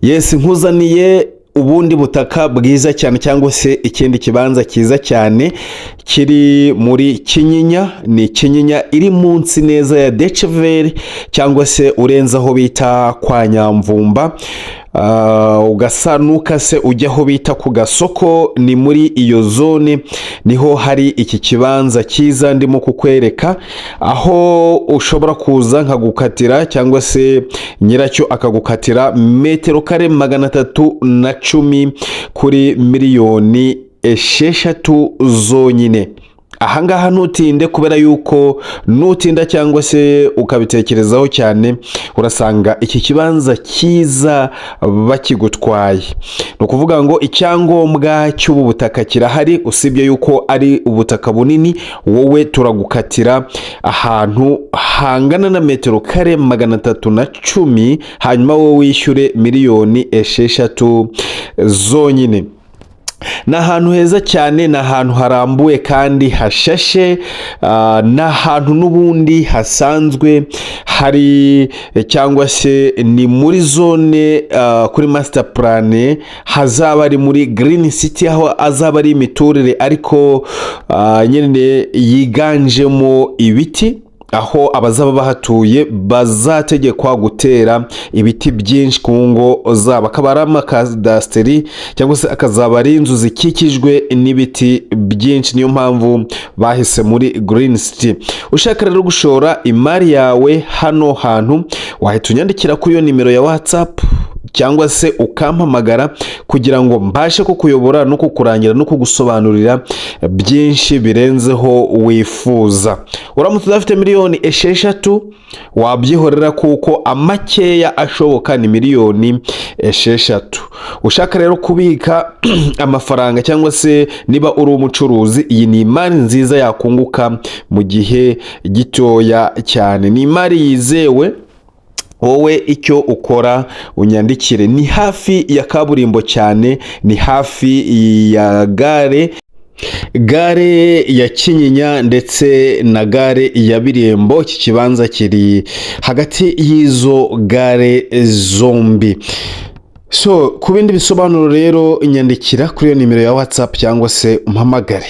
Yes, nkuzaniye ubundi butaka bwiza cyane cyangwa se ikindi kibanza cyiza cyane kiri muri Kinyinya. Ni Kinyinya iri munsi neza ya Deceveri cyangwa se urenza aho bita kwa Nyamvumba, ugasa nukase ujya aho bita ku Gasoko. Ni muri iyo zone niho hari iki kibanza cyiza ndimo kukwereka, aho ushobora kuza nkagukatira cyangwa se nyiracyo akagukatira metero kare 310 kuri miliyoni 6 zonyine. Ahangaha ntutinde, kubera yuko nutinda cyangwa se ukabitekerezaho cyane urasanga iki kibanza cyiza bakigutwaye. No kuvuga ngo icyangombwa cy'ubu butaka kirahari, usibye yuko ari ubutaka bunini. Wowe turagukatira ahantu hangana na metero kare 310, hanyuma wowe wishyure miliyoni 6 zonyine. Ni ahantu heza cyane, ni ahantu harambuye kandi hashashe, ni ahantu n'ubundi hasanzwe hari cyangwa se ni muri zone kuri master plan hazaba ari muri Green City, aho azaba ari imiturire ariko nyine yiganjemo ibiti, aho abazaba bahatuye bazategekwa gutera ibiti byinshi ku ngo zabo. Akaba ari amakadasteri cyangwa se akazaba ari inzu zikikijwe n'ibiti byinshi. Niyo mpamvu bahise muri Green City. Ushaka rero gushora imari yawe hano hantu, wahita unyandikira kuri iyo nimero ya WhatsApp cyangwa se ukampamagara kugira ngo mbashe kukuyobora no kukurangira no kugusobanurira byinshi birenzeho wifuza. Uramutse udafite miliyoni 6 wabyihorera, kuko amakeya ashoboka ni miliyoni 6. Ushaka rero kubika amafaranga cyangwa se niba uri umucuruzi, iyi ni imari nziza yakunguka mu gihe gitoya cyane. Ni imari yizewe. Wowe icyo ukora unyandikire. Ni hafi ya kaburimbo cyane, ni hafi ya gare ya Kinyinya ndetse na gare ya Birembo. Iki kibanza kiri hagati y'izo gare zombi. So ku bindi bisobanuro rero nyandikira kuri iyo nimero ya WhatsApp cyangwa se umpamagare.